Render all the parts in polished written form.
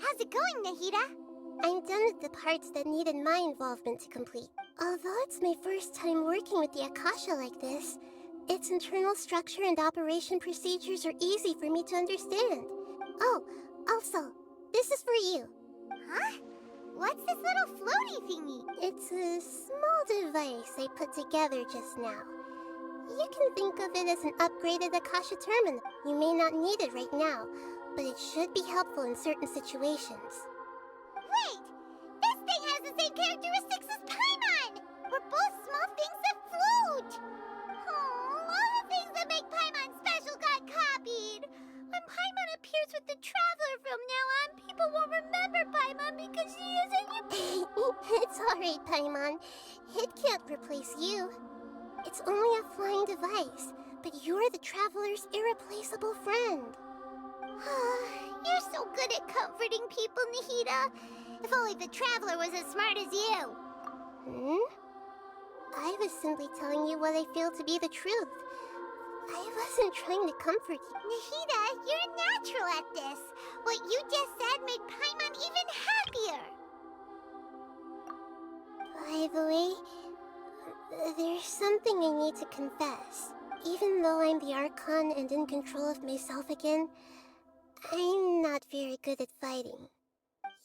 How's it going, Nahida? I'm done with the parts that needed my involvement to complete. Although it's my first time working with the Akasha like this, its internal structure and operation procedures are easy for me to understand. Oh, also, this is for you. Huh? What's this little floaty thingy? It's a small device I put together just now. You can think of it as an upgraded Akasha terminal. You may not need it right now, but it should be helpful in certain situations. Wait! This thing has the same characteristics as Paimon! We're both small things that float! Oh, all the things that make Paimon special got copied! When Paimon appears with the Traveler from now on, people won't remember Paimon because she isn't... It's alright, Paimon. It can't replace you. It's only a flying device, but you're the Traveler's irreplaceable friend. You're so good at comforting people, Nahida. If only the Traveler was as smart as you. I was simply telling you what I feel to be the truth. I wasn't trying to comfort you. Nahida, you're natural at this. What you just said made Paimon even happier. By the way, there's something I need to confess. Even though I'm the Archon and in control of myself again, I'm not very good at fighting.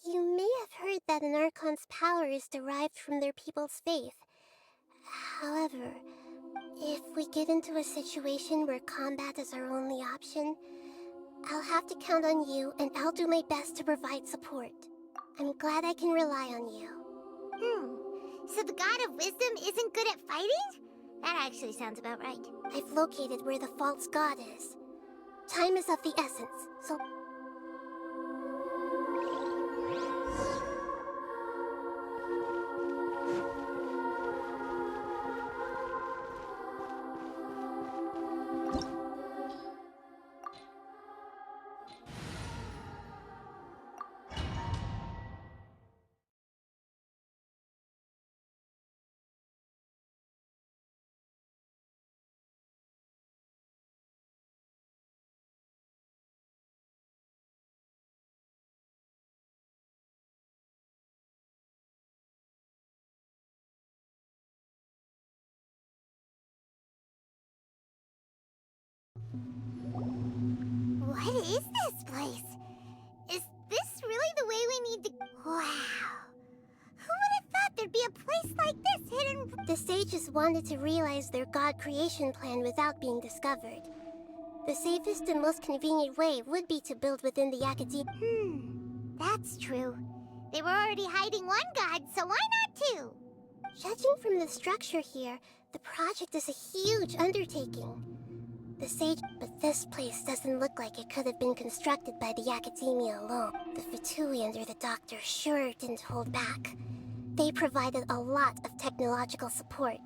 You may have heard that an Archon's power is derived from their people's faith. However, if we get into a situation where combat is our only option, I'll have to count on you, and I'll do my best to provide support. I'm glad I can rely on you. So the God of Wisdom isn't good at fighting? That actually sounds about right. I've located where the false god is. Time is of the essence, so... What is this place? Is this really the way we need to... Wow! Who would have thought there'd be a place like this hidden... The sages wanted to realize their god creation plan without being discovered. The safest and most convenient way would be to build within the academia. That's true. They were already hiding one god, so why not two? Judging from the structure here, the project is a huge undertaking. But this place doesn't look like it could have been constructed by the academia alone. The Fatui under the Doctor sure didn't hold back. They provided a lot of technological support.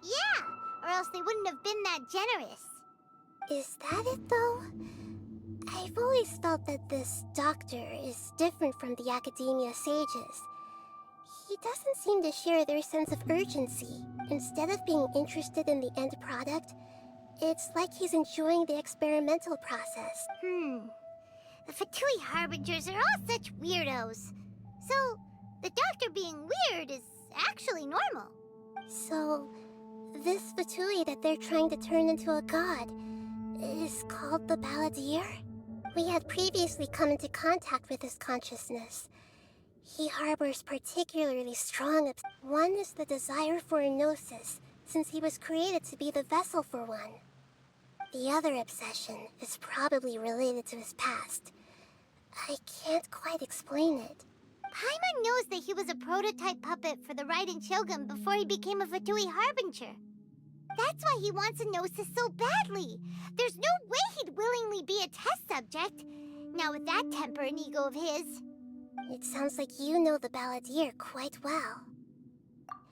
Yeah, or else they wouldn't have been that generous. Is that it, though? I've always felt that this Doctor is different from the academia sages. He doesn't seem to share their sense of urgency. Instead of being interested in the end product, it's like he's enjoying the experimental process. The Fatui Harbingers are all such weirdos. So, the Doctor being weird is actually normal. So, this Fatui that they're trying to turn into a god is called the Balladeer? We had previously come into contact with his consciousness. He harbors particularly strong one is the desire for a gnosis, since he was created to be the vessel for one. The other obsession is probably related to his past. I can't quite explain it. Paimon knows that he was a prototype puppet for the Raiden Shogun before he became a Fatui Harbinger. That's why he wants a gnosis so badly. There's no way he'd willingly be a test subject. Now with that temper and ego of his. It sounds like you know the Balladeer quite well.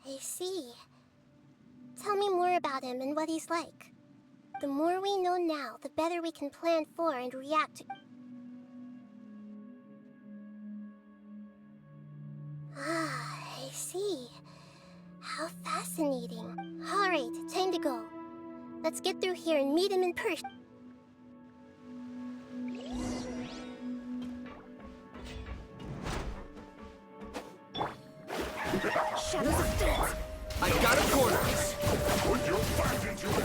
I see. Tell me more about him and what he's like. The more we know now, the better we can plan for and react to... Ah, I see. How fascinating. Alright, time to go. Let's get through here and meet him in person. Shadows of Fate. I got a corner. Put your back into it.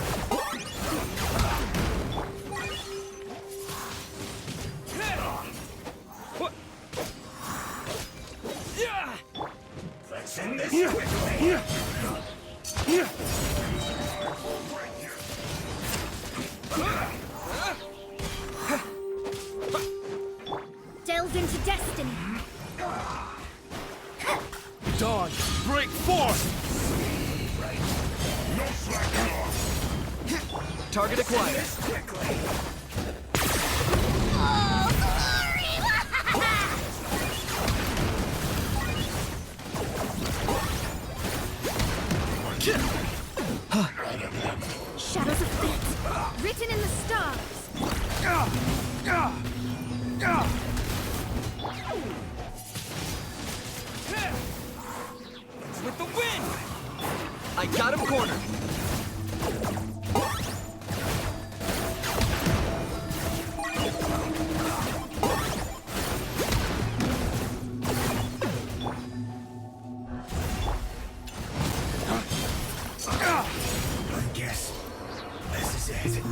Let's end this quickly. Delve into destiny. Dawn, break forth! No slacking off. Target acquired. Quickly. Oh, glory! Shadows of Fate, written in the stars. With the wind! I got him cornered. I guess this is it.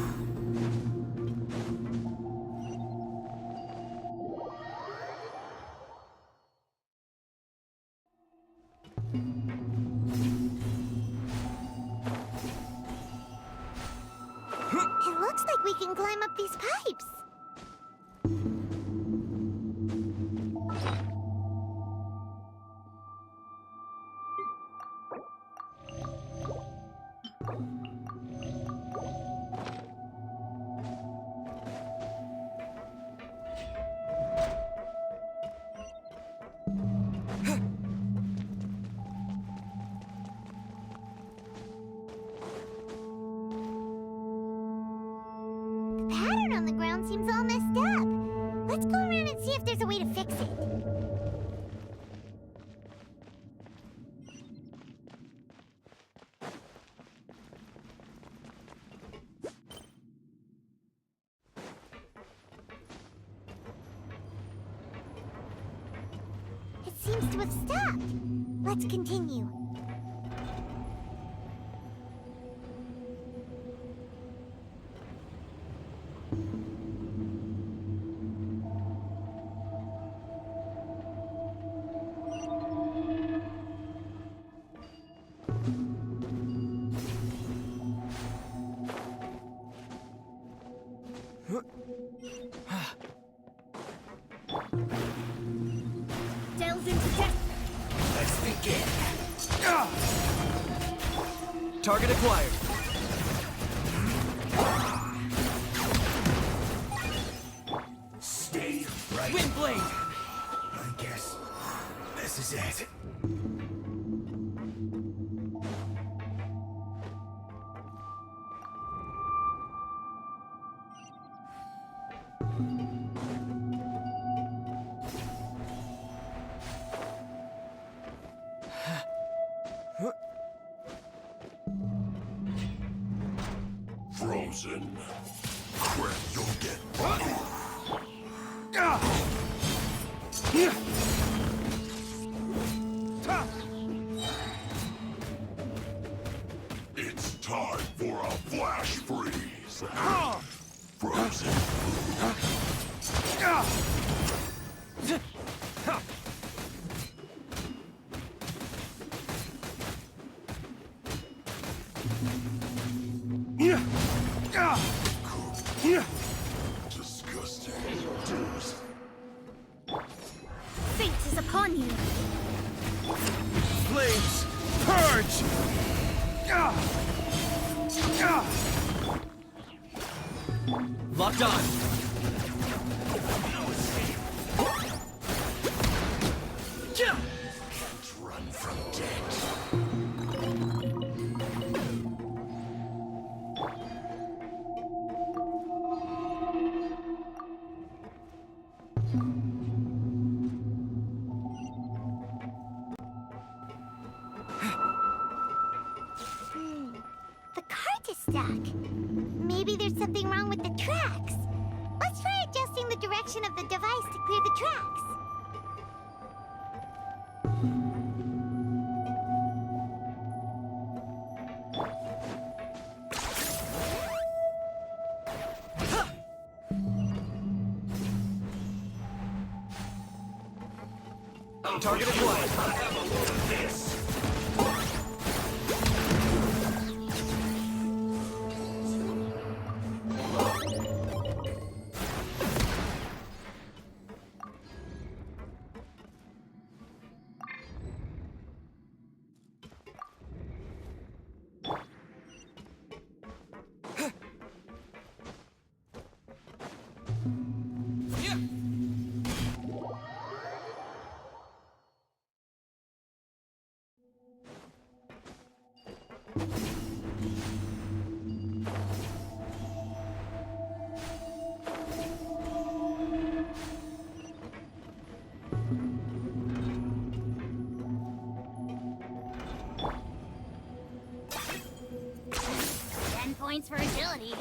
It looks like we can climb up these pipes. The pattern on the ground seems all messed up. Let's go around and see if there's a way to fix it. It seems to have stopped. Let's continue. Delve into death. Let's begin. Target acquired. Stay right. Windblade! I guess this is it. Frozen. Crap, you'll get It's time for a flash freeze. Frozen. Disgusting. Dudes. Fate is upon you. Flames! Purge! Locked on! Can't run from death. The cart is stuck. Maybe there's something wrong with the tracks. Let's try adjusting the direction of the device to clear the tracks. Target acquired. Points for agility.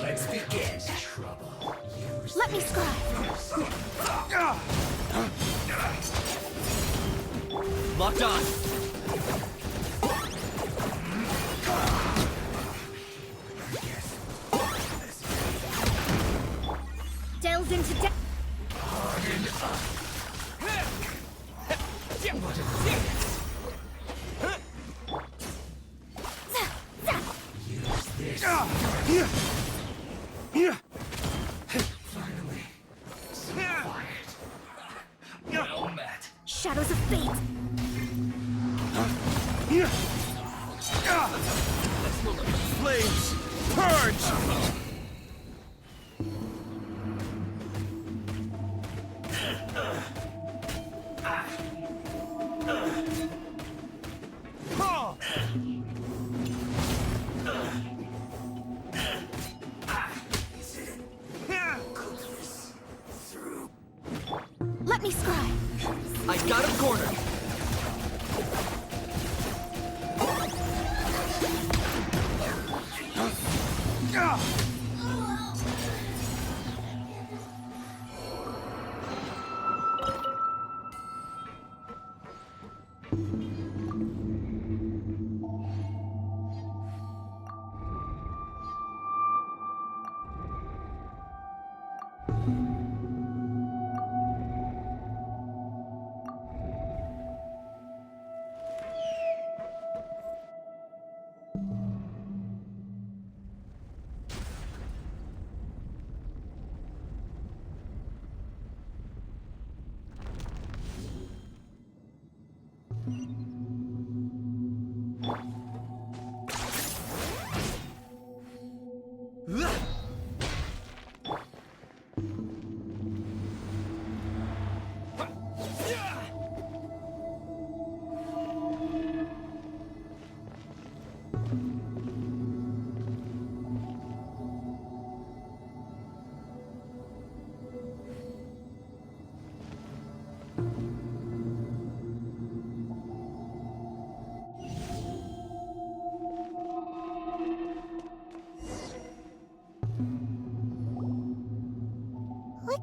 Let's begin. Trouble. Use Let me scribe. Locked on. Delves into depth. finally. Quiet. Well met. Shadows of fate. Flames! Purge! Let me scribe. I got him cornered.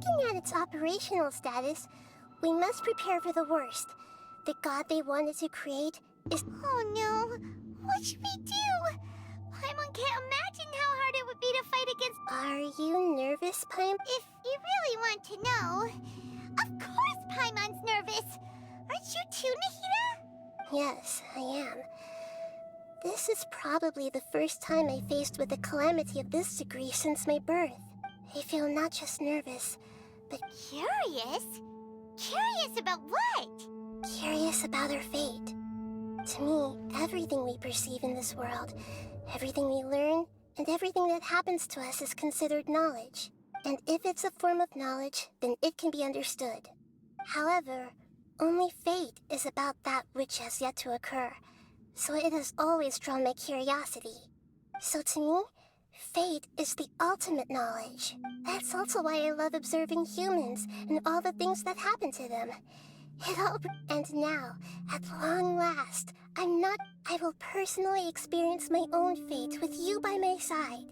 looking at its operational status, we must prepare for the worst. The god they wanted to create is... Oh no! What should we do? Paimon can't imagine how hard it would be to fight against... Are you nervous, Paimon? If you really want to know... Of course Paimon's nervous! Aren't you too, Nahida? Yes, I am. This is probably the first time I faced with a calamity of this degree since my birth. I feel not just nervous, but... Curious? Curious about what? Curious about our fate. To me, everything we perceive in this world, everything we learn, and everything that happens to us is considered knowledge. And if it's a form of knowledge, then it can be understood. However, only fate is about that which has yet to occur, so it has always drawn my curiosity. So to me, fate is the ultimate knowledge. That's also why I love observing humans and all the things that happen to them. And now, at long last, I will personally experience my own fate with you by my side.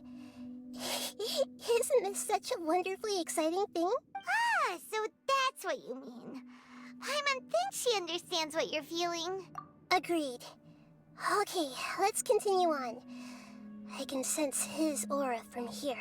Isn't this such a wonderfully exciting thing? Ah, so that's what you mean. Paimon thinks she understands what you're feeling. Agreed. Okay, let's continue on. I can sense his aura from here.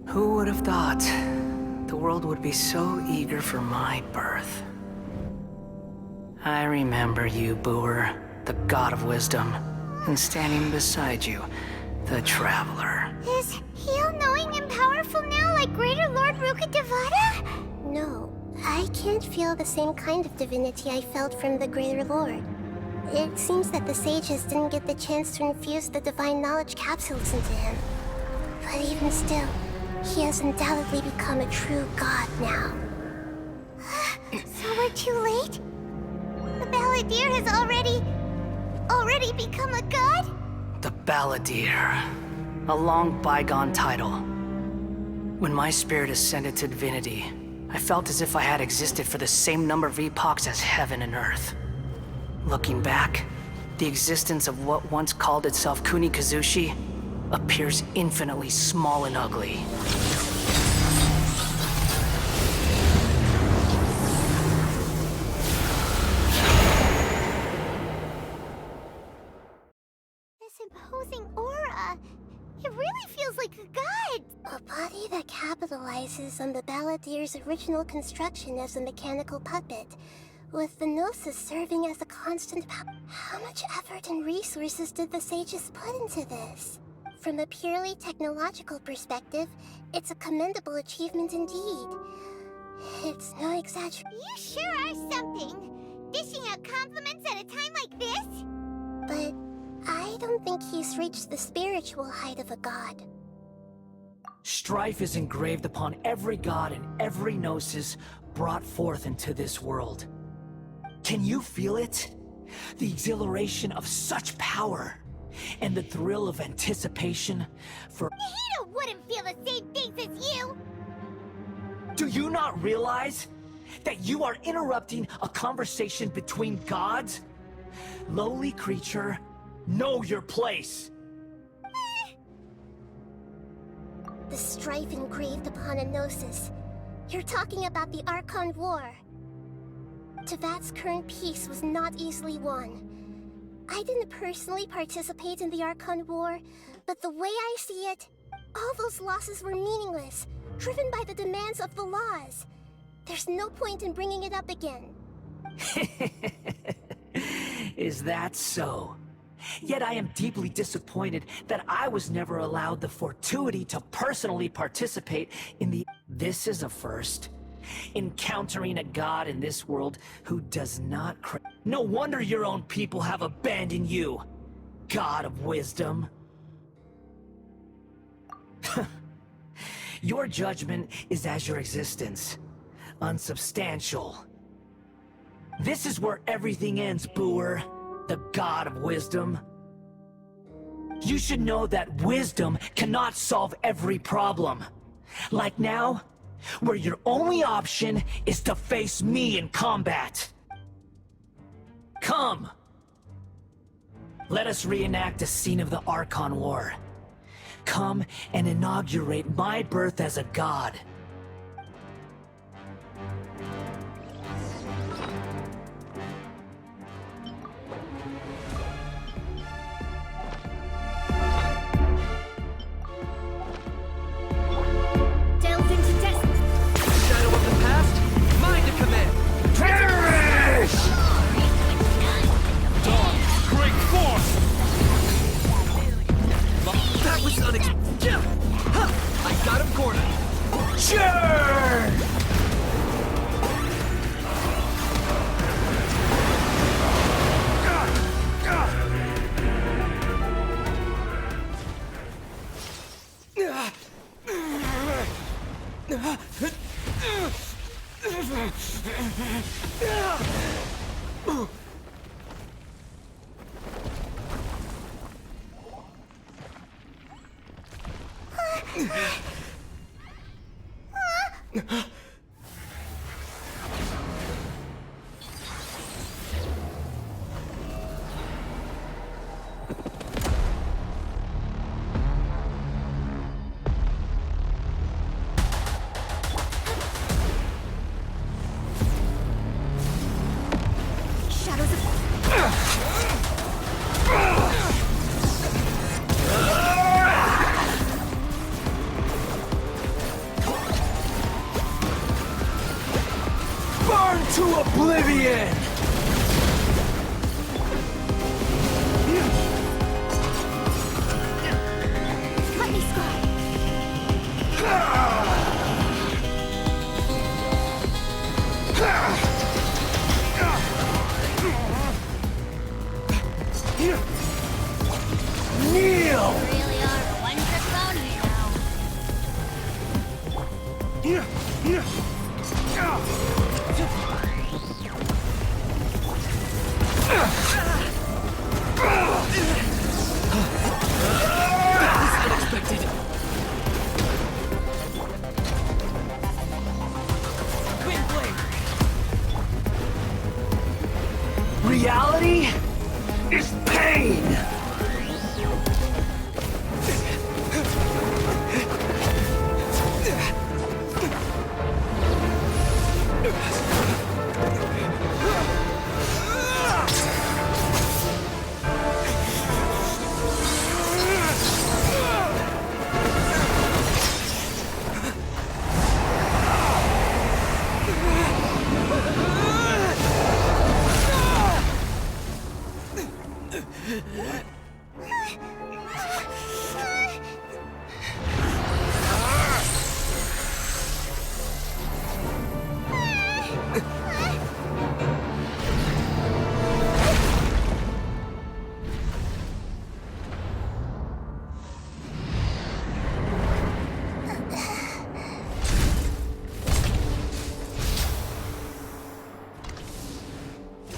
Who would have thought the world would be so eager for my birth? I remember you, Booer, the god of wisdom, and standing beside you, the traveler. Is he all-knowing and powerful now like Greater Lord Rukkhadevata? No, I can't feel the same kind of divinity I felt from the Greater Lord. It seems that the sages didn't get the chance to infuse the divine knowledge capsules into him. But even still, he has undoubtedly become a true god now. So we're too late? The Balladeer has already become a god? The Balladeer. A long bygone title. When my spirit ascended to divinity, I felt as if I had existed for the same number of epochs as heaven and earth. Looking back, the existence of what once called itself Kunikazushi appears infinitely small and ugly. This imposing aura, it really feels like a god! A body that capitalizes on the Balladeer's original construction as a mechanical puppet, with the Gnosis serving as a constant power. How much effort and resources did the sages put into this? From a purely technological perspective, it's a commendable achievement indeed. It's no exaggeration. You sure are something! Dishing out compliments at a time like this? But I don't think he's reached the spiritual height of a god. Strife is engraved upon every god and every gnosis brought forth into this world. Can you feel it? The exhilaration of such power, and the thrill of anticipation for— Nahida wouldn't feel the same things as you! Do you not realize that you are interrupting a conversation between gods? Lowly creature, know your place! The strife engraved upon a Gnosis. You're talking about the Archon War. Tevat's current peace was not easily won. I didn't personally participate in the Archon War, but the way I see it, all those losses were meaningless, driven by the demands of the laws. There's no point in bringing it up again. Is that so? Yet I am deeply disappointed that I was never allowed the fortuity to personally participate in the... This is a first. Encountering a god in this world who does not No wonder your own people have abandoned you, God of Wisdom. Your judgment is as your existence, unsubstantial. This is where everything ends, Booer, the God of Wisdom. You should know that wisdom cannot solve every problem. Like now, where your only option is to face me in combat. Come! Let us reenact a scene of the Archon War. Come and inaugurate my birth as a god. Delve into destiny. Shadow of the past, mind to command. Perish! Dawn, break forth! That was unexpected. I got him cornered. Churn! Shadows of... Burn to oblivion! Let me scar. Kneel! Really are a one-trick pony Unexpected. Twin blade. Reality is pain!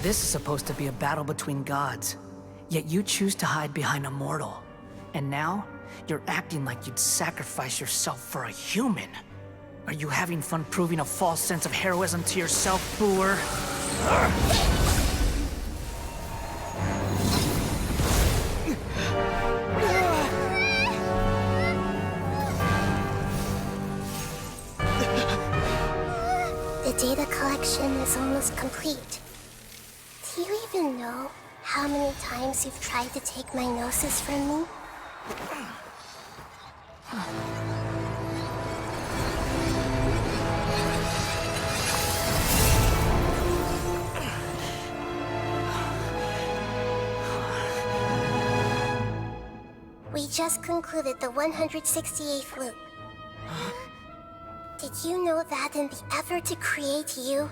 This is supposed to be a battle between gods, yet you choose to hide behind a mortal. And now, you're acting like you'd sacrifice yourself for a human. Are you having fun proving a false sense of heroism to yourself, Booer? The data collection is almost complete. Do you even know how many times you've tried to take my gnosis from me? We just concluded the 168th loop. Did you know that in the effort to create you,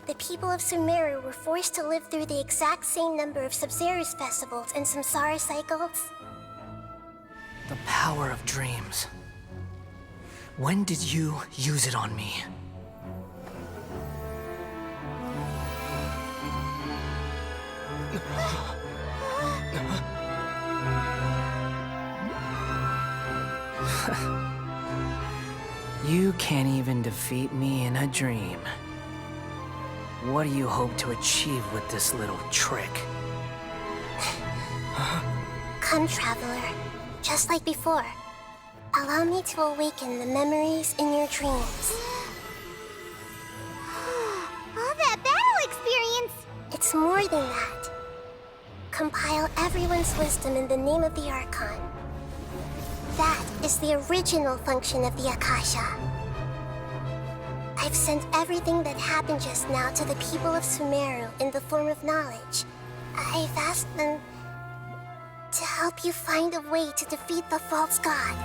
the people of Sumeru were forced to live through the exact same number of Sub-Zerus festivals and Samsara cycles? The power of dreams. When did you use it on me? You can't even defeat me in a dream. What do you hope to achieve with this little trick? Come, Traveler. Just like before. Allow me to awaken the memories in your dreams. All that battle experience! It's more than that. Compile everyone's wisdom in the name of the Archon. That is the original function of the Akasha. I've sent everything that happened just now to the people of Sumeru in the form of knowledge. I've asked them to help you find a way to defeat the false god.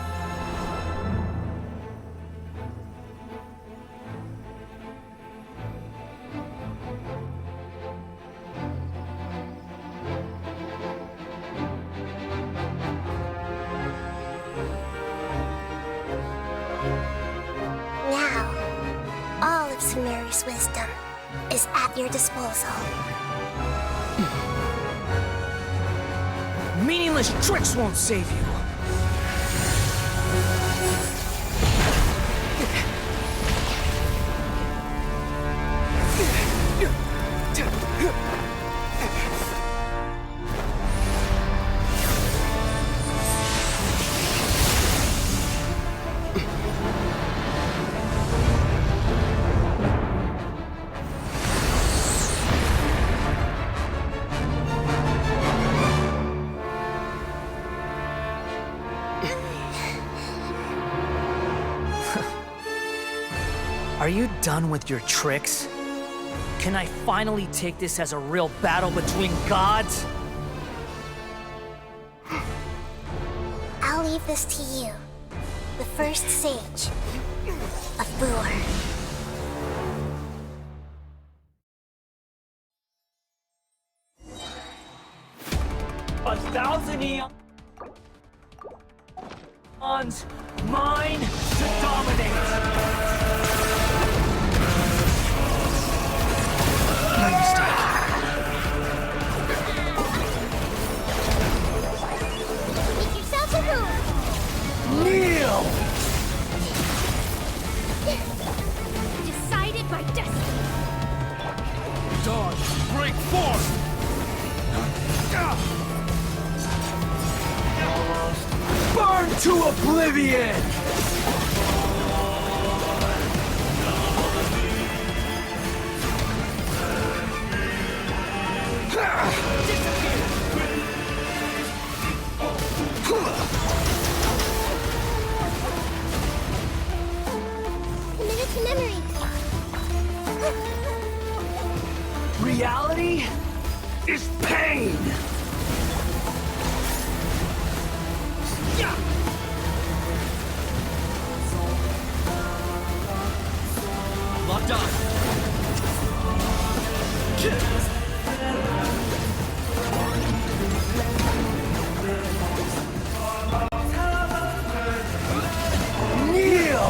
Now, all of Sumeru's wisdom is at your disposal. Meaningless tricks won't save you. Are you done with your tricks? Can I finally take this as a real battle between gods? I'll leave this to you, the first sage of Boor. 1,000 eons, mine to dominate. My mistake. Make yourself a room! Kneel! Decided by destiny! Dawn, break forth! Burn to oblivion! Committed to memory. Reality is pain! Locked on. Kneel!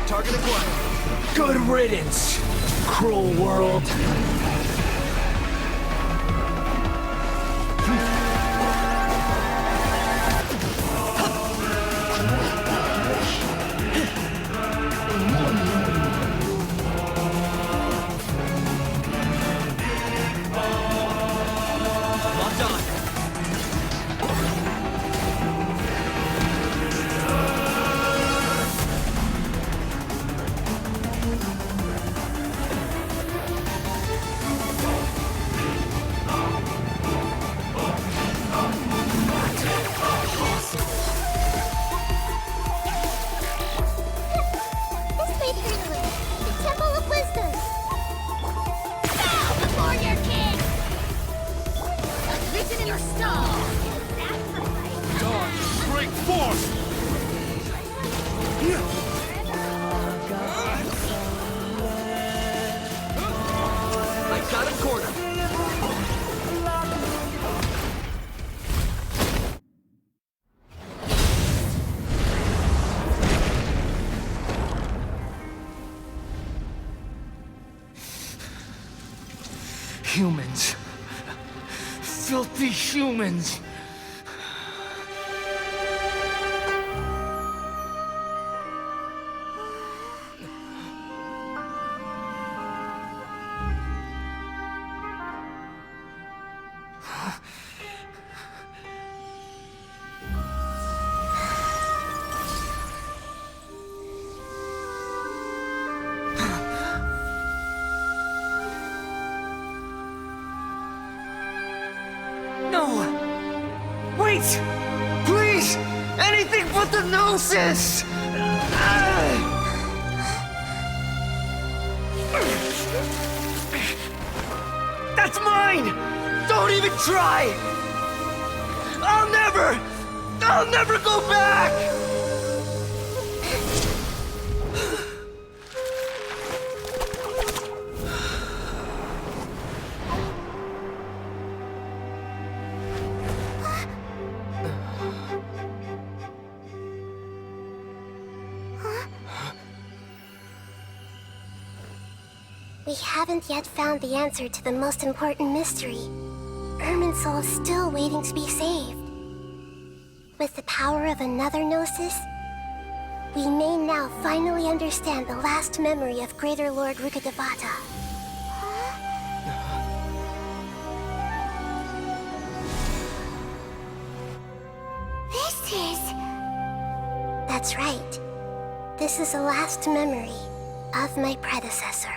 Target acquired. Good riddance, cruel world. Locked on. Dodge! Break force! I got him cornered. Humans. Filthy humans. No! Wait! Please! Anything but the Gnosis! That's mine! Don't even try! I'll never go back! We haven't yet found the answer to the most important mystery. Irminsul is still waiting to be saved. With the power of another Gnosis, we may now finally understand the last memory of Greater Lord Rukkhadevata. This is... That's right. This is the last memory of my predecessor.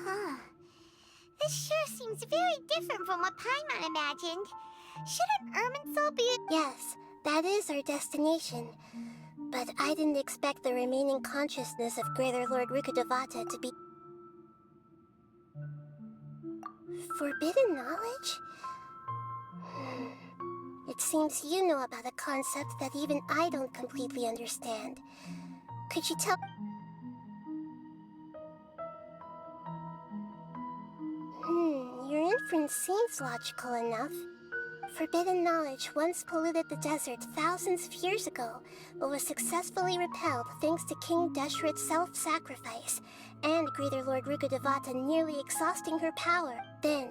Huh. This sure seems very different from what Paimon imagined. Shouldn't Irminsul be a... Yes, that is our destination. But I didn't expect the remaining consciousness of Greater Lord Rukkhadevata to be... Forbidden knowledge? It seems you know about a concept that even I don't completely understand. Could you tell... Your inference seems logical enough. Forbidden knowledge once polluted the desert thousands of years ago, but was successfully repelled thanks to King Deshret's self-sacrifice, and Greater Lord Rukkhadevata nearly exhausting her power. Then,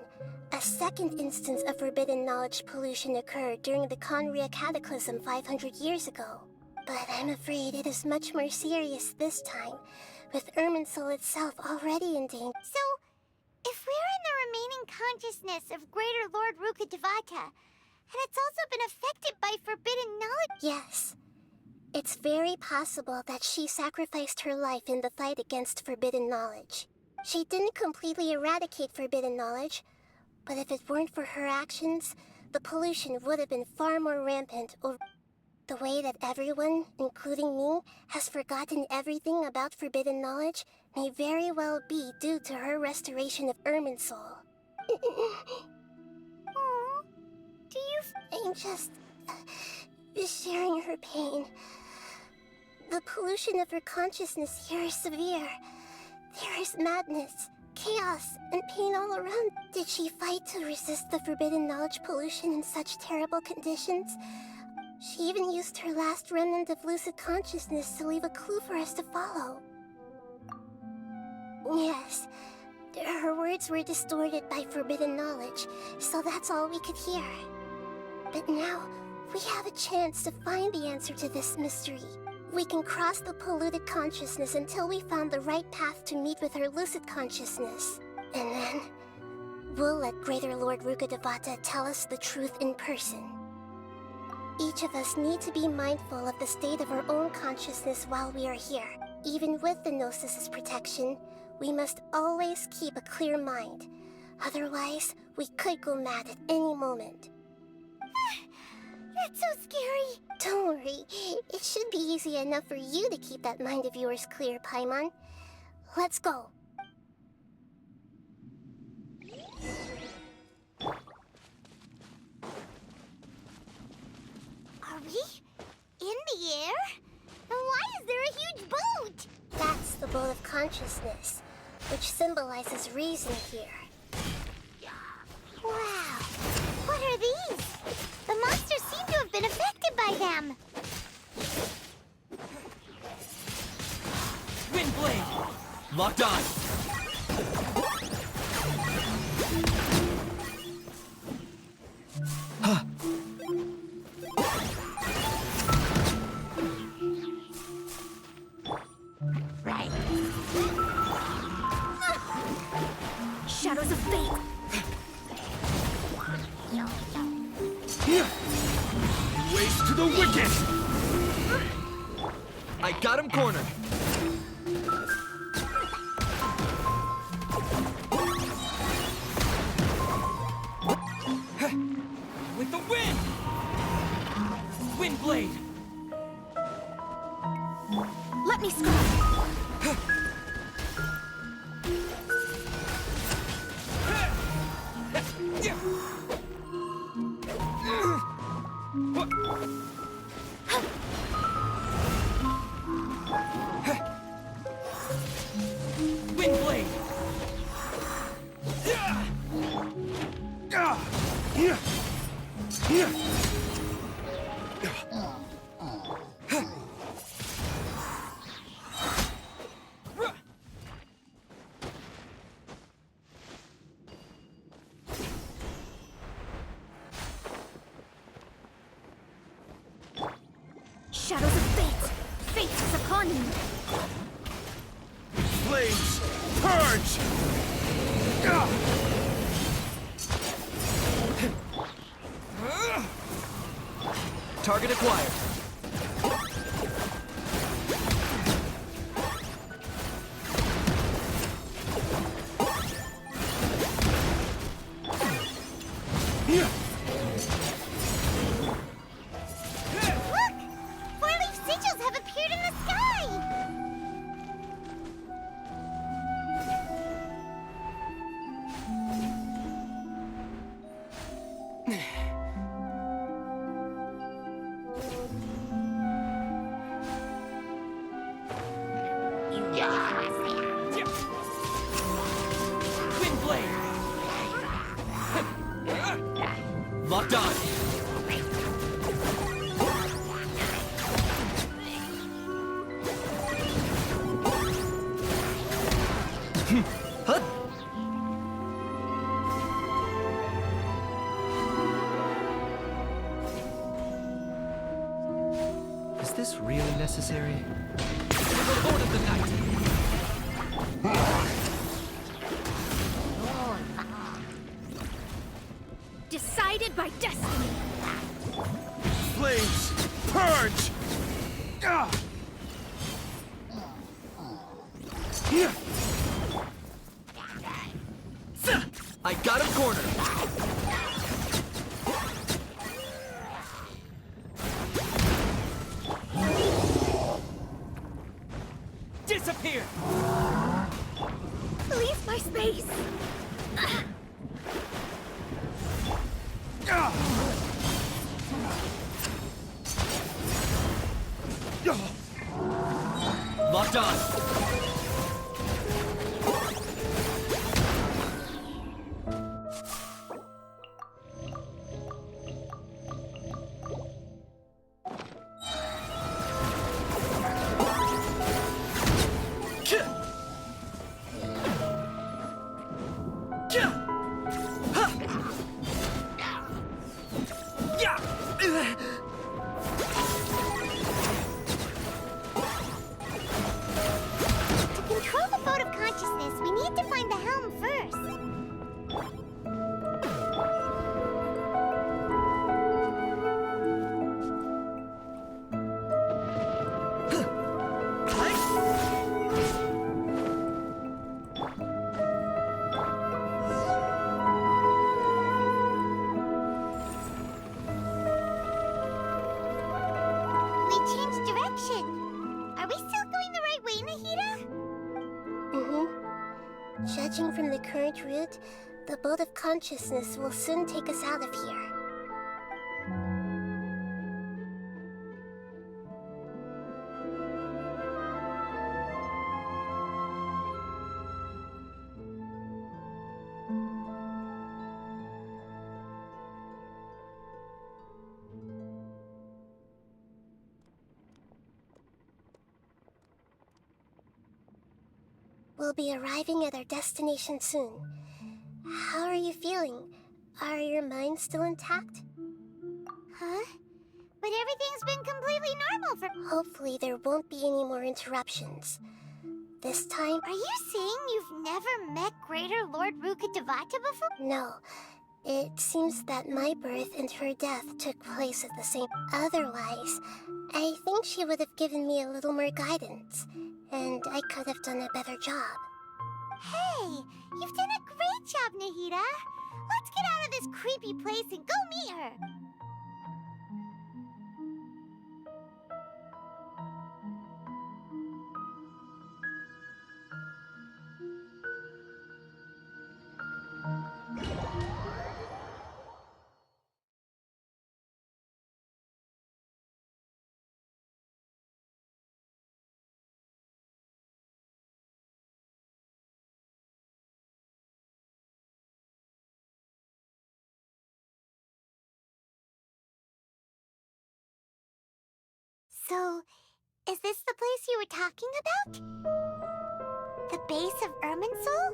a second instance of forbidden knowledge pollution occurred during the Conria Cataclysm 500 years ago. But I'm afraid it is much more serious this time, with Irminsul itself already in danger. So, if we're in the remaining consciousness of Greater Lord Rukkhadevata, and it's also been affected by forbidden knowledge... Yes. It's very possible that she sacrificed her life in the fight against forbidden knowledge. She didn't completely eradicate forbidden knowledge, but if it weren't for her actions, the pollution would have been far more rampant over... The way that everyone, including me, has forgotten everything about forbidden knowledge may very well be due to her restoration of Irminsul. Aww. Do you... I'm just sharing her pain. The pollution of her consciousness here is severe. There is madness, chaos, and pain all around. Did she fight to resist the forbidden knowledge pollution in such terrible conditions? She even used her last remnant of lucid consciousness to leave a clue for us to follow. Yes, her words were distorted by forbidden knowledge, so that's all we could hear. But now, we have a chance to find the answer to this mystery. We can cross the polluted consciousness until we found the right path to meet with our lucid consciousness. And then, we'll let Greater Lord Rukkhadevata tell us the truth in person. Each of us need to be mindful of the state of our own consciousness while we are here. Even with the Gnosis' protection, we must always keep a clear mind. Otherwise, we could go mad at any moment. That's so scary. Don't worry, it should be easy enough for you to keep that mind of yours clear, Paimon. Let's go. Are we in the air? And why is there a huge boat? That's the boat of consciousness, which symbolizes reason here. Wow. What are these? The monsters seem to have been affected by them. Wind blade! Locked on! Shadows of fate. Waste to the wicked! I got him cornered! With the wind! Wind blade! Let me scry. Wind blade! Shadows of fate. Fate is upon you. Flames, purge! Target acquired. Look! Four-leaf sigils have appeared in the sky! Wind blade! Locked on! Is this really necessary? Lord of the night! Decided by destiny. Flames, purge! I got him cornered! Disappear! Leave my space. Locked on! Are we still going the right way, Nahida? Judging from the current route, the boat of consciousness will soon take us out of here. We'll be arriving at our destination soon. How are you feeling? Are your minds still intact? Huh? But everything's been completely normal for... Hopefully there won't be any more interruptions. This time... Are you saying you've never met Greater Lord Rukkhadevata before? No. It seems that my birth and her death took place at the same... Otherwise, I think she would have given me a little more guidance, and I could have done a better job. Hey, you've done a great job, Nahida. Let's get out of this creepy place and go meet her. So, is this the place you were talking about? The base of Irminsul?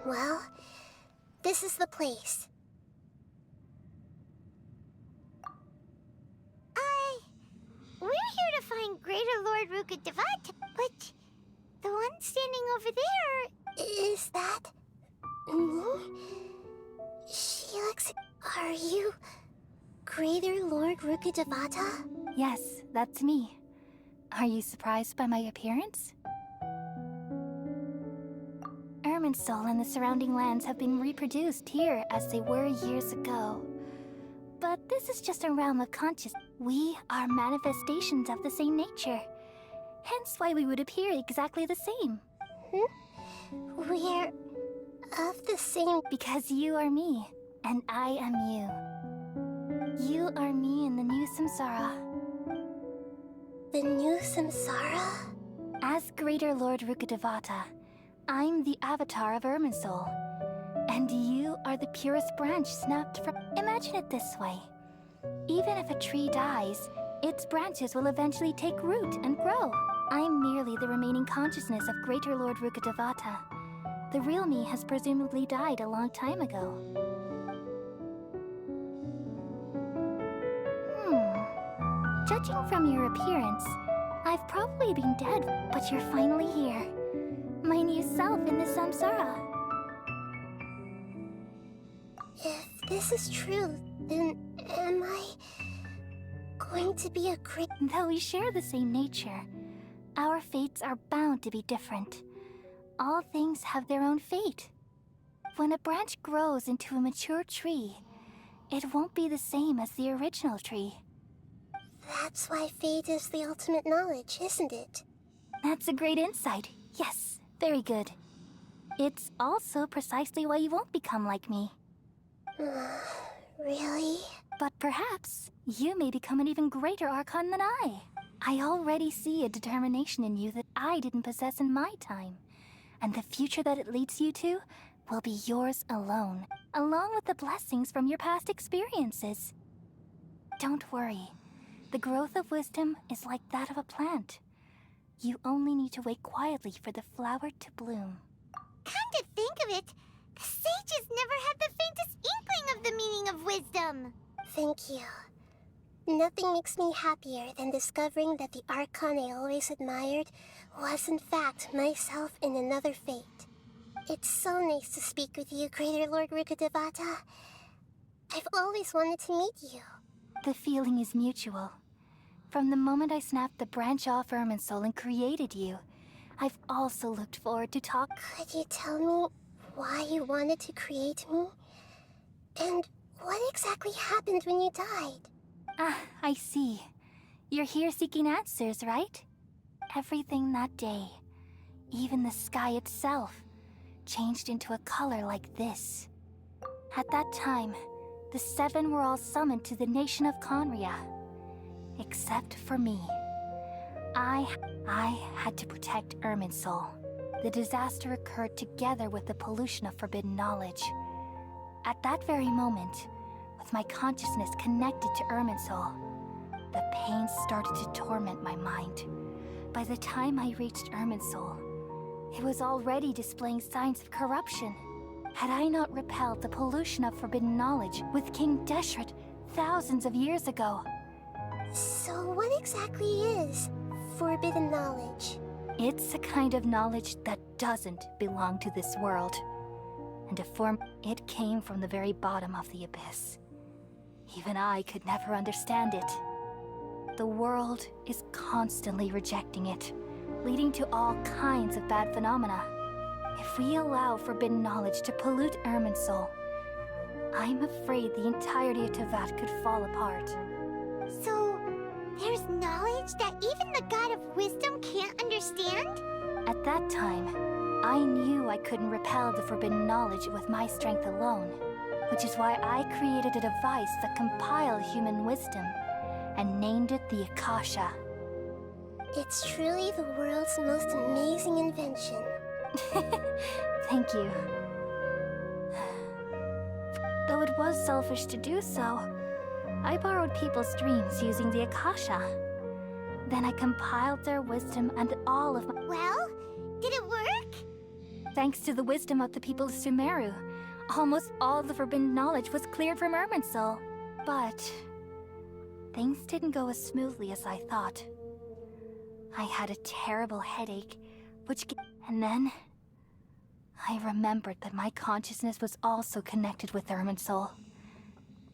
Well, this is the place. We're here to find Greater Lord Rukkhadevata, but the one standing over there... Is that... me? She looks... Are you... Greater Lord Rukkhadevata? Yes, that's me. Are you surprised by my appearance? Irminsul and the surrounding lands have been reproduced here as they were years ago. But this is just a realm of consciousness. We are manifestations of the same nature. Hence why we would appear exactly the same. We're... of the same... Because you are me, and I am you. You are me in the new samsara. The new samsara? As Greater Lord Rukkhadevata, I'm the avatar of Irminsul. And you are the purest branch snapped from... Imagine it this way. Even if a tree dies, its branches will eventually take root and grow. I'm merely the remaining consciousness of Greater Lord Rukkhadevata. The real me has presumably died a long time ago. Judging from your appearance, I've probably been dead, but you're finally here. My new self in the samsara. If this is true, then am I going to be a great... Though we share the same nature, our fates are bound to be different. All things have their own fate. When a branch grows into a mature tree, it won't be the same as the original tree. That's why fate is the ultimate knowledge, isn't it? That's a great insight. Yes, very good. It's also precisely why you won't become like me. Really? But perhaps you may become an even greater Archon than I. I already see a determination in you that I didn't possess in my time. And the future that it leads you to will be yours alone, along with the blessings from your past experiences. Don't worry. The growth of wisdom is like that of a plant. You only need to wait quietly for the flower to bloom. Come to think of it, the sages never had the faintest inkling of the meaning of wisdom. Thank you. Nothing makes me happier than discovering that the Archon I always admired was in fact myself in another fate. It's so nice to speak with you, Greater Lord Rukkhadevata. I've always wanted to meet you. The feeling is mutual. From the moment I snapped the branch off Irminsul and created you, I've also looked forward to talk. Could you tell me why you wanted to create me? And what exactly happened when you died? Ah, I see. You're here seeking answers, right? Everything that day, even the sky itself, changed into a color like this. At that time, the seven were all summoned to the nation of Conria. Except for me. I had to protect Irminsul. The disaster occurred together with the pollution of forbidden knowledge. At that very moment, with my consciousness connected to Irminsul, the pain started to torment my mind. By the time I reached Irminsul, it was already displaying signs of corruption. Had I not repelled the pollution of forbidden knowledge with King Deshret thousands of years ago? So what exactly is forbidden knowledge? It's a kind of knowledge that doesn't belong to this world. And to form it came from the very bottom of the abyss. Even I could never understand it. The world is constantly rejecting it, leading to all kinds of bad phenomena. If we allow forbidden knowledge to pollute Irminsul, I'm afraid the entirety of Tevat could fall apart. So, there's knowledge that even the God of Wisdom can't understand? At that time, I knew I couldn't repel the forbidden knowledge with my strength alone, which is why I created a device that compiled human wisdom and named it the Akasha. It's truly the world's most amazing invention. Thank you. Though it was selfish to do so, I borrowed people's dreams using the Akasha. Then I compiled their wisdom and all of my... Well, did it work? Thanks to the wisdom of the people of Sumeru, almost all the forbidden knowledge was cleared from Irminsul. But things didn't go as smoothly as I thought. I had a terrible headache, and then I remembered that my consciousness was also connected with Irminsul.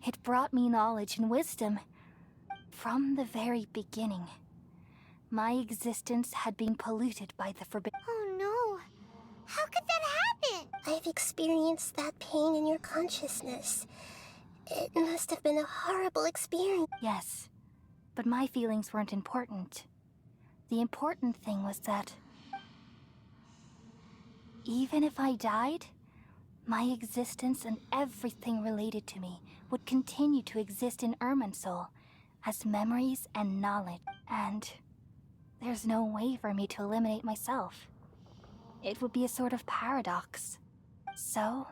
It brought me knowledge and wisdom. From the very beginning, my existence had been polluted by the forbidden... Oh no. How could that happen? I've experienced that pain in your consciousness. It must have been a horrible experience. Yes, but my feelings weren't important. The important thing was that even if I died, my existence and everything related to me would continue to exist in Irminsul as memories and knowledge. And there's no way for me to eliminate myself. It would be a sort of paradox. So,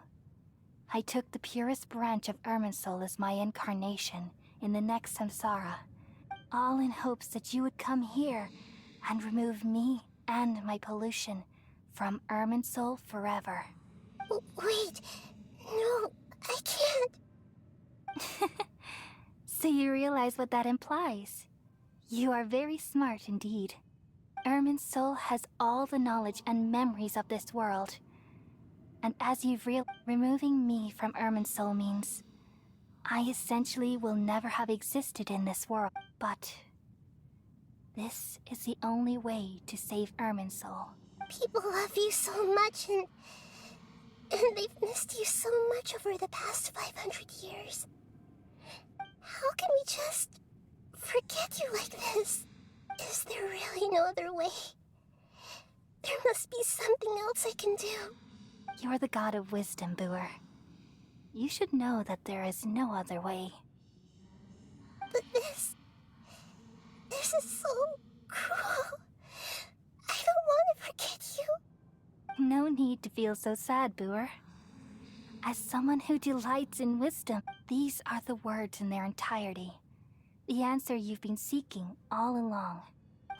I took the purest branch of Irminsul as my incarnation in the next samsara, all in hopes that you would come here and remove me and my pollution from Irminsul forever. Wait, no, I can't. So you realize what that implies? You are very smart indeed. Irminsul has all the knowledge and memories of this world. And as you've removing me from Irminsul means I essentially will never have existed in this world. But this is the only way to save Irminsul. People love you so much, and they've missed you so much over the past 500 years. How can we just forget you like this? Is there really no other way? There must be something else I can do. You're the god of wisdom, Booer. You should know that there is no other way. But this is so cruel. I don't want to forget you. No need to feel so sad, Booer. As someone who delights in wisdom, these are the words in their entirety. The answer you've been seeking all along.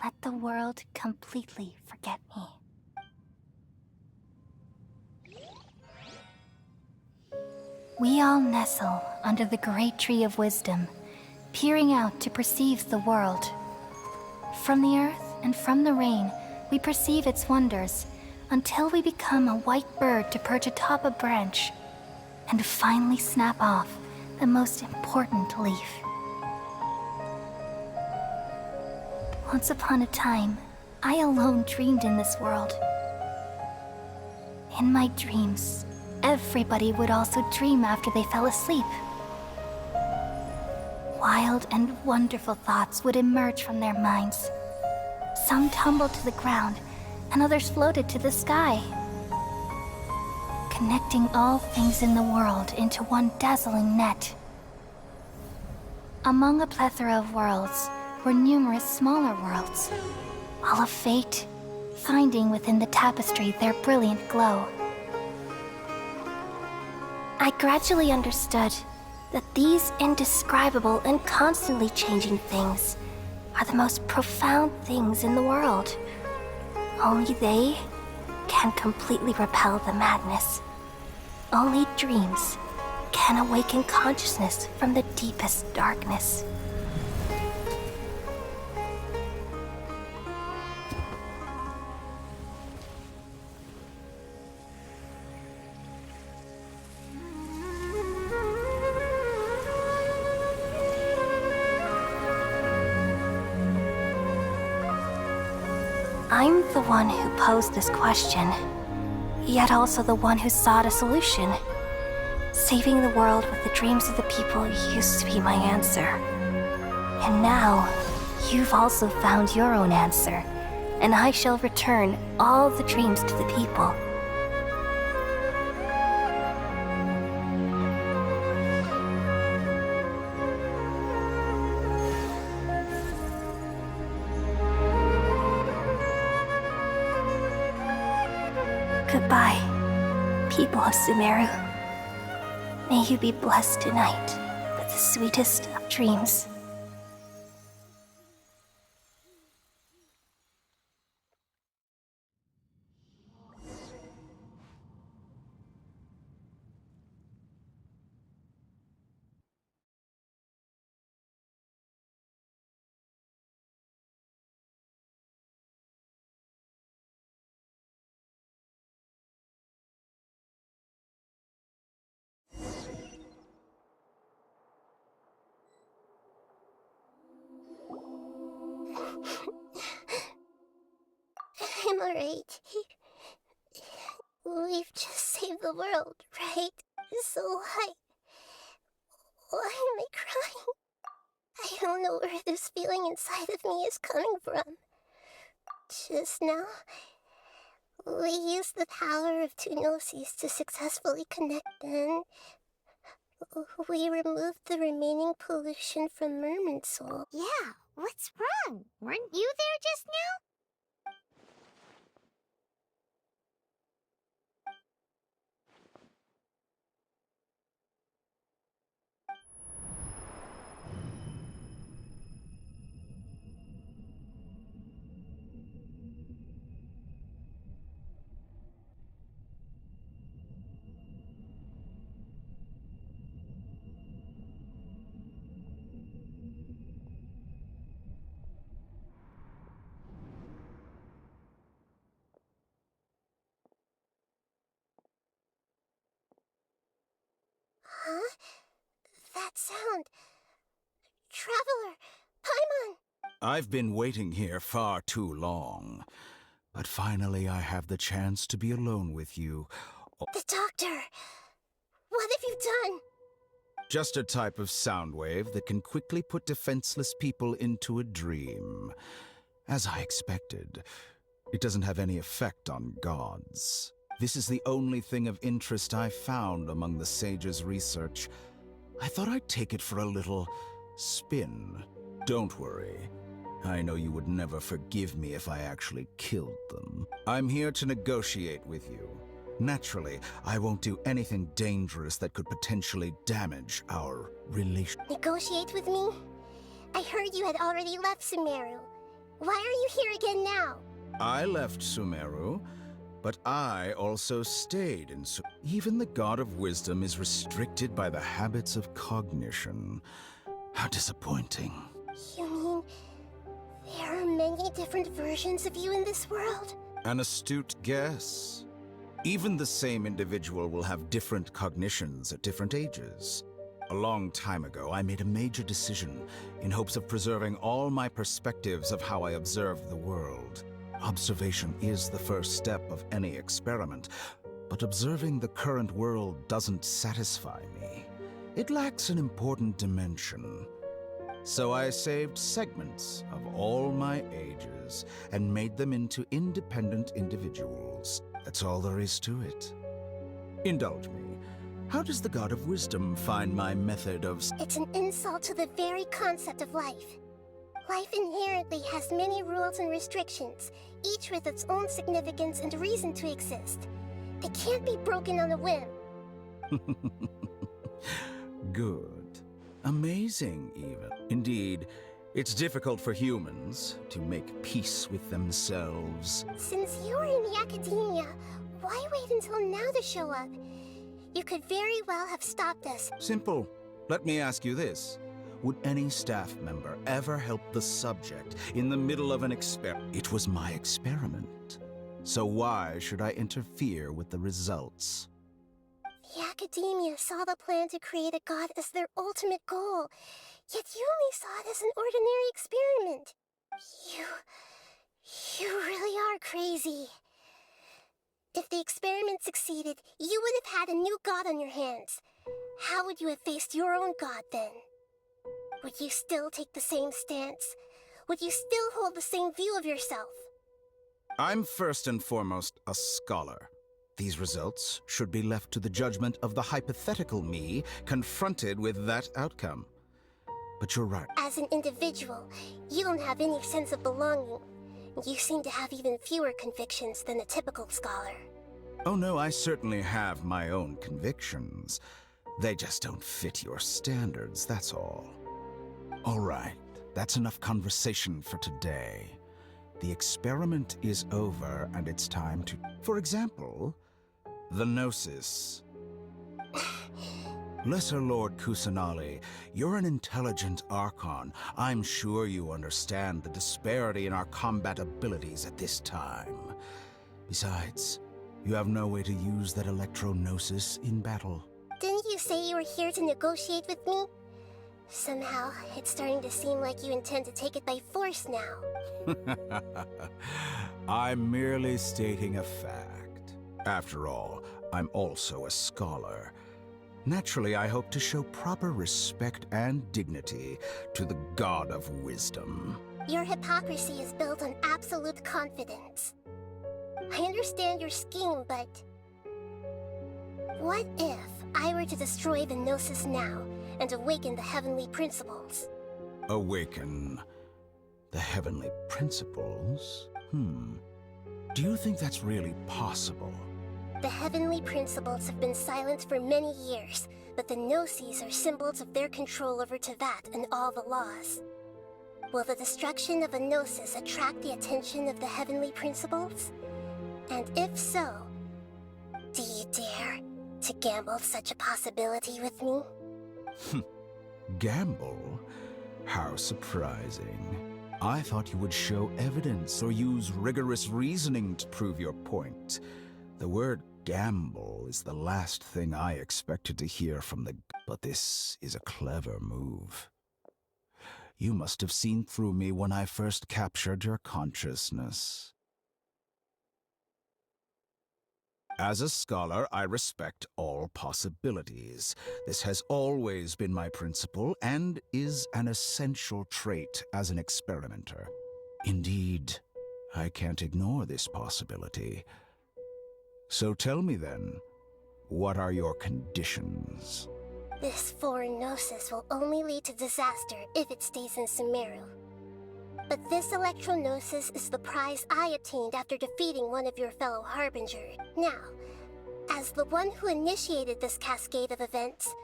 Let the world completely forget me. We all nestle under the great tree of wisdom, peering out to perceive the world. From the earth and from the rain, we perceive its wonders, until we become a white bird to perch atop a branch, and finally snap off the most important leaf. Once upon a time, I alone dreamed in this world. In my dreams, everybody would also dream after they fell asleep. Wild and wonderful thoughts would emerge from their minds. Some tumbled to the ground, and others floated to the sky, connecting all things in the world into one dazzling net. Among a plethora of worlds were numerous smaller worlds, all of fate, finding within the tapestry their brilliant glow. I gradually understood that these indescribable and constantly changing things are the most profound things in the world. Only they can completely repel the madness. Only dreams can awaken consciousness from the deepest darkness. I'm the one who posed this question, yet also the one who sought a solution. Saving the world with the dreams of the people used to be my answer. And now, you've also found your own answer, and I shall return all the dreams to the people. Goodbye, people of Sumeru. May you be blessed tonight with the sweetest of dreams. I'm alright. We've just saved the world, right? So why am I crying? I don't know where this feeling inside of me is coming from. Just now, we used the power of two gnosis to successfully connect, and we removed the remaining pollution from Merman Soul. Yeah, what's wrong? Weren't you there just now? Huh? That sound. Traveler! Paimon! I've been waiting here far too long. But finally I have the chance to be alone with you. The doctor! What have you done? Just a type of sound wave that can quickly put defenseless people into a dream. As I expected, it doesn't have any effect on gods. This is the only thing of interest I found among the sage's research. I thought I'd take it for a little spin. Don't worry. I know you would never forgive me if I actually killed them. I'm here to negotiate with you. Naturally, I won't do anything dangerous that could potentially damage our relationship. Negotiate with me? I heard you had already left Sumeru. Why are you here again now? I left Sumeru, but I also stayed in Sumeru. Even the God of Wisdom is restricted by the habits of cognition. How disappointing. You mean there are many different versions of you in this world? An astute guess. Even the same individual will have different cognitions at different ages. A long time ago, I made a major decision in hopes of preserving all my perspectives of how I observe the world. Observation is the first step of any experiment, but observing the current world doesn't satisfy me. It lacks an important dimension. So I saved segments of all my ages and made them into independent individuals. That's all there is to it. Indulge me. How does the God of Wisdom find my method of... It's an insult to the very concept of life. Life inherently has many rules and restrictions, each with its own significance and reason to exist. They can't be broken on a whim. Good. Amazing, even. Indeed, it's difficult for humans to make peace with themselves. Since you were in the academia, why wait until now to show up? You could very well have stopped us. Simple. Let me ask you this. Would any staff member ever help the subject in the middle of an experiment? It was my experiment. So why should I interfere with the results? The academia saw the plan to create a god as their ultimate goal, yet you only saw it as an ordinary experiment. You really are crazy. If the experiment succeeded, you would have had a new god on your hands. How would you have faced your own god then? Would you still take the same stance? Would you still hold the same view of yourself? I'm first and foremost a scholar. These results should be left to the judgment of the hypothetical me confronted with that outcome. But you're right. As an individual, you don't have any sense of belonging. You seem to have even fewer convictions than a typical scholar. Oh no, I certainly have my own convictions. They just don't fit your standards, that's all. All right, that's enough conversation for today. The experiment is over, and it's time to... For example, the Gnosis. Lesser Lord Kusanali, you're an intelligent Archon. I'm sure you understand the disparity in our combat abilities at this time. Besides, you have no way to use that Electro-Gnosis in battle. Didn't you say you were here to negotiate with me? Somehow, it's starting to seem like you intend to take it by force now. I'm merely stating a fact. After all, I'm also a scholar. Naturally, I hope to show proper respect and dignity to the God of Wisdom. Your hypocrisy is built on absolute confidence. I understand your scheme, but... what if I were to destroy the Gnosis now and awaken the heavenly principles? Awaken the heavenly principles? Do you think that's really possible? The heavenly principles have been silent for many years, but the Gnosis are symbols of their control over Teyvat and all the laws. Will the destruction of a Gnosis attract the attention of the heavenly principles? And if so, do you dare to gamble such a possibility with me? Gamble? How surprising. I thought you would show evidence or use rigorous reasoning to prove your point. The word gamble is the last thing I expected to hear from the... But this is a clever move. You must have seen through me when I first captured your consciousness. As a scholar, I respect all possibilities. This has always been my principle and is an essential trait as an experimenter. Indeed, I can't ignore this possibility. So tell me then, what are your conditions? This foreign Gnosis will only lead to disaster if it stays in Sumeru. But this Electro-Gnosis is the prize I obtained after defeating one of your fellow Harbingers. Now, as the one who initiated this cascade of events,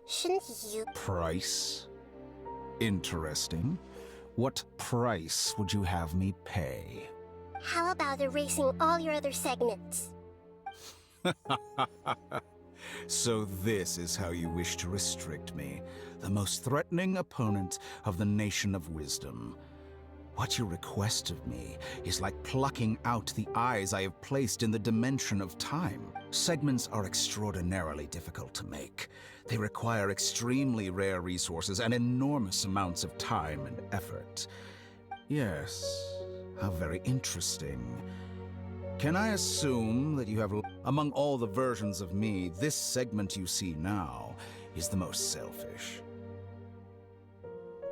shouldn't you... Price? Interesting. What price would you have me pay? How about erasing all your other segments? So this is how you wish to restrict me, the most threatening opponent of the Nation of Wisdom. What you request of me is like plucking out the eyes I have placed in the dimension of time. Segments are extraordinarily difficult to make. They require extremely rare resources and enormous amounts of time and effort. Yes, how very interesting. Can I assume that you have, among all the versions of me, this segment you see now is the most selfish?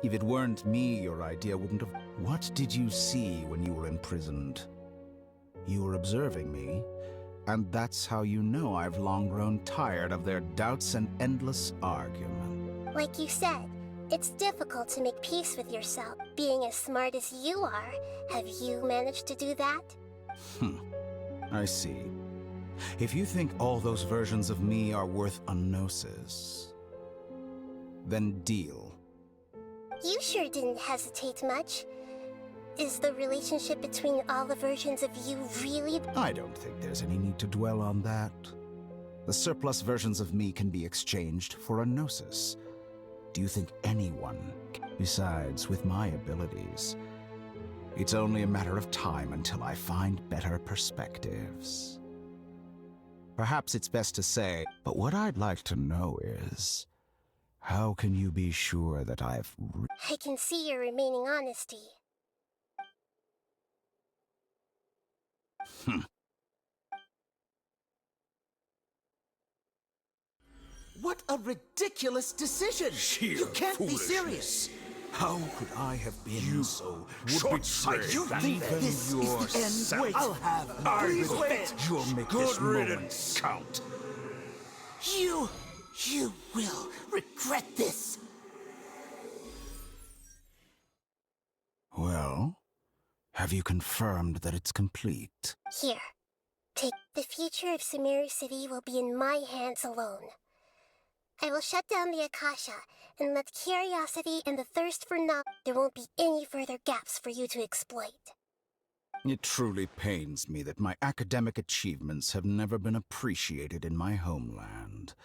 If it weren't me, your idea wouldn't have... What did you see when you were imprisoned? You were observing me, and that's how you know I've long grown tired of their doubts and endless argument. Like you said, it's difficult to make peace with yourself. Being as smart as you are, have you managed to do that? I see. If you think all those versions of me are worth a gnosis, then deal. You sure didn't hesitate much. Is the relationship between all the versions of you really... I don't think there's any need to dwell on that. The surplus versions of me can be exchanged for a gnosis. Do you think anyone... Besides, with my abilities, it's only a matter of time until I find better perspectives. Perhaps it's best to say, but what I'd like to know is... How can you be sure that I've... I can see your remaining honesty. What a ridiculous decision! You can't be serious! How could I have been so short-sighted? You think this is the end? Wait, I'll have it. Please wait! You'll make this moment count. You will regret this! Well, have you confirmed that it's complete? Here. Take the future of Sumeru City will be in my hands alone. I will shut down the Akasha and let curiosity and the thirst for knowledge. There won't be any further gaps for you to exploit. It truly pains me that my academic achievements have never been appreciated in my homeland.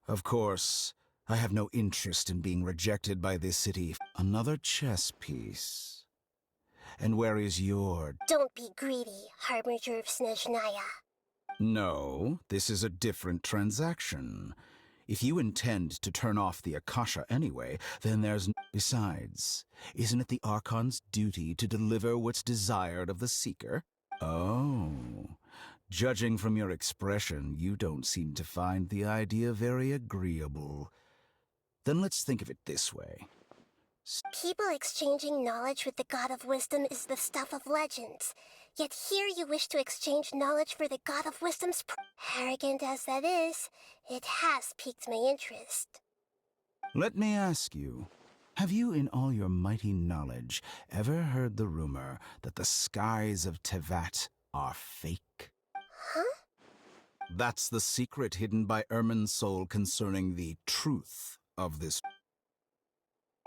Of course, I have no interest in being rejected by this city. Another chess piece. And where is your... Don't be greedy, Harbinger of Snezhnaya. No, this is a different transaction. If you intend to turn off the Akasha anyway, then there's... Besides, isn't it the Archon's duty to deliver what's desired of the Seeker? Oh... Judging from your expression, you don't seem to find the idea very agreeable. Then let's think of it this way. People exchanging knowledge with the God of Wisdom is the stuff of legends. Yet here you wish to exchange knowledge for the God of Wisdom's... Arrogant as that is, it has piqued my interest. Let me ask you, have you in all your mighty knowledge ever heard the rumor that the skies of Tevat are fake? Huh? That's the secret hidden by Irminsul concerning the truth of this.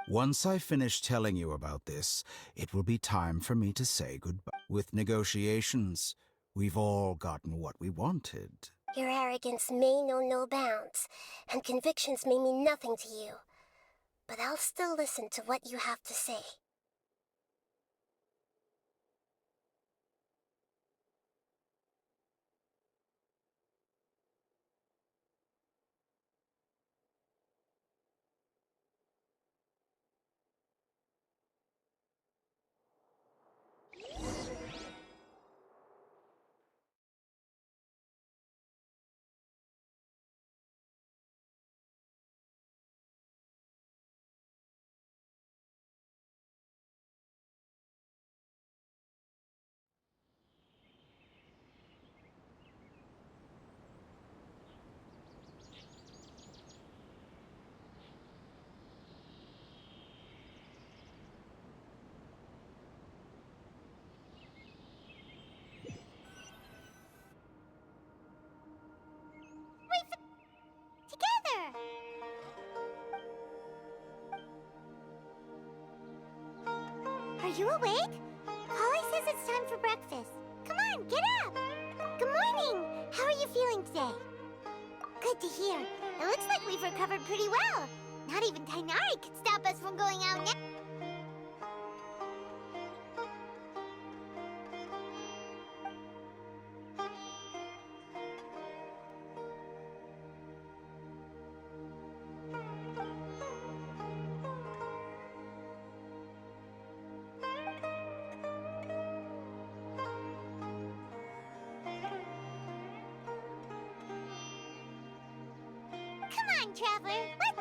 Once I finish telling you about this, it will be time for me to say goodbye. With negotiations, we've all gotten what we wanted. Your arrogance may know no bounds, and convictions may mean nothing to you. But I'll still listen to what you have to say. Together! Are you awake? Polly says it's time for breakfast. Come on, get up! Good morning! How are you feeling today? Good to hear. It looks like we've recovered pretty well. Not even Tainari could stop us from going out now. on, Traveler. What?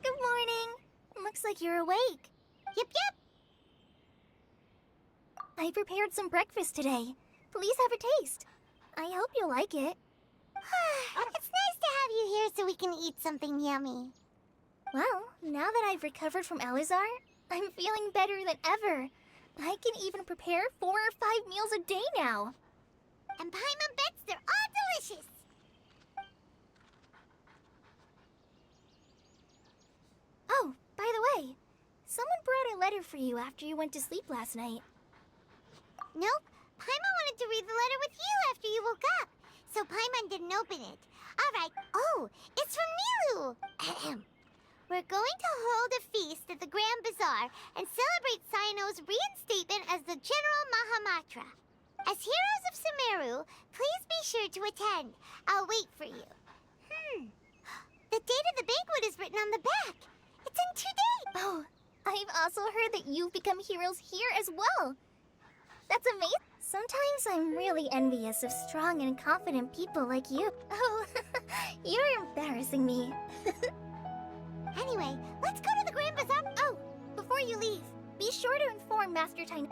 Good morning. Looks like you're awake. Yep, yep. I prepared some breakfast today. Please have a taste. I hope you'll like it. It's nice to have you here so we can eat something yummy. Well, now that I've recovered from Elazar, I'm feeling better than ever. I can even prepare 4 or 5 meals a day now. And Paimon bets they're all delicious. Oh, by the way, someone brought a letter for you after you went to sleep last night. Nope. Paimon wanted to read the letter with you after you woke up, so Paimon didn't open it. All right. Oh, it's from Nilu. Ahem. We're going to hold a feast at the Grand Bazaar and celebrate Cyano's reinstatement as the General Mahamatra. As heroes of Sumeru, please be sure to attend. I'll wait for you. The date of the banquet is written on the back. It's in 2 days. Oh, I've also heard that you've become heroes here as well. That's amazing. Sometimes I'm really envious of strong and confident people like you. Oh, you're embarrassing me. Anyway, let's go to the Grand Bazaar. Oh, before you leave, be sure to inform Master Tiny.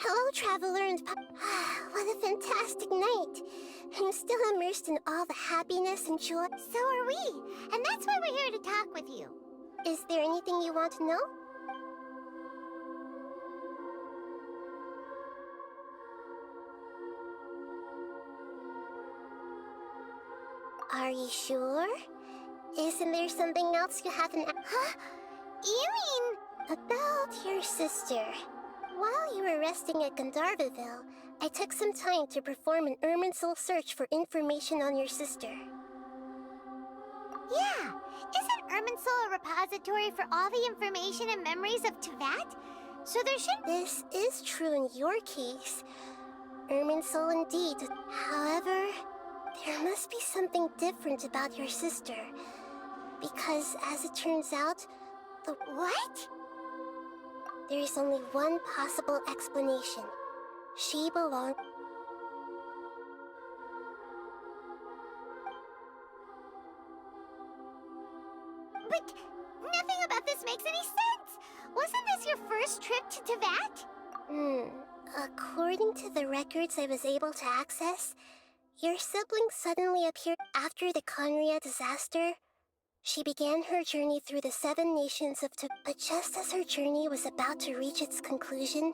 Hello, traveler and what a fantastic night. I'm still immersed in all the happiness and joy. So are we, and that's why we're here to talk with you. Is there anything you want to know? Are you sure? Isn't there something else you haven't Huh? You mean... About your sister. While you were resting at Gandharvaville, I took some time to perform an Irminsul search for information on your sister. Yeah, isn't Irminsul a repository for all the information and memories of Teyvat? So there should... This is true in your case. Irminsul indeed. However, there must be something different about your sister. Because, as it turns out, the... What? There is only one possible explanation. She belonged... But nothing about this makes any sense! Wasn't this your first trip to Teyvat? According to the records I was able to access, your sibling suddenly appeared after the Conria disaster. She began her journey through the 7 nations of but just as her journey was about to reach its conclusion,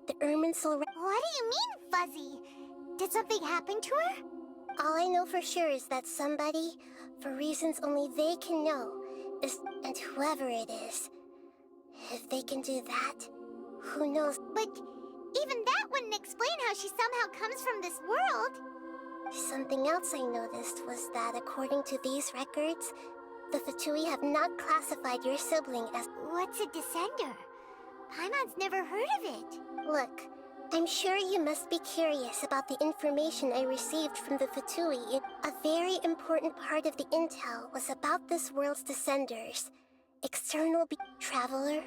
the Irminsul... What do you mean, Fuzzy? Did something happen to her? All I know for sure is that somebody, for reasons only they can know, is... And whoever it is, if they can do that, who knows... But even that wouldn't explain how she somehow comes from this world. Something else I noticed was that according to these records, the Fatui have not classified your sibling as... What's a descender? Paimon's never heard of it. Look, I'm sure you must be curious about the information I received from the Fatui. A very important part of the intel was about this world's descenders. External traveler,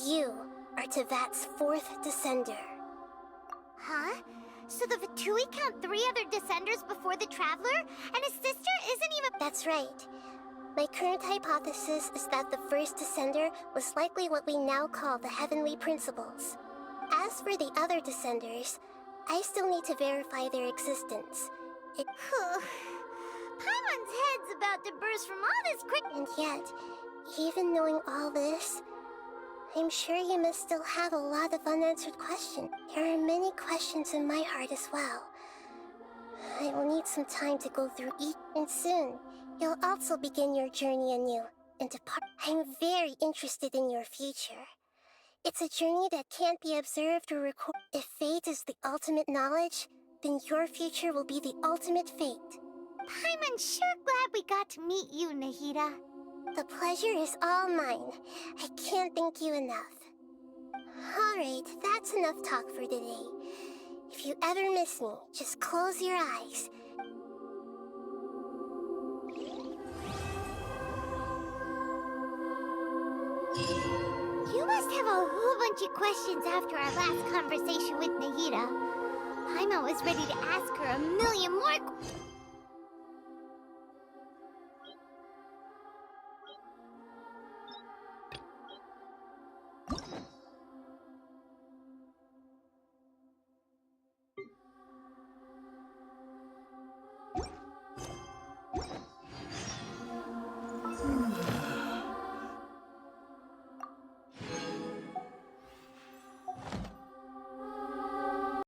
you are Teyvat's 4th descender. Huh? So the Fatui count 3 other descenders before the Traveler? And his sister isn't even... That's right. My current hypothesis is that the first descender was likely what we now call the Heavenly Principles. As for the other descenders, I still need to verify their existence. Paimon's head's about to burst from all this quick... And yet, even knowing all this, I'm sure you must still have a lot of unanswered questions. There are many questions in my heart as well. I will need some time to go through each, and soon, you'll also begin your journey anew and depart. I'm very interested in your future. It's a journey that can't be observed or recorded. If fate is the ultimate knowledge, then your future will be the ultimate fate. Paimon's sure glad we got to meet you, Nahida. The pleasure is all mine. I can't thank you enough. Alright, that's enough talk for today. If you ever miss me, just close your eyes. You must have a whole bunch of questions after our last conversation with Nahida. Paimon was ready to ask her a million more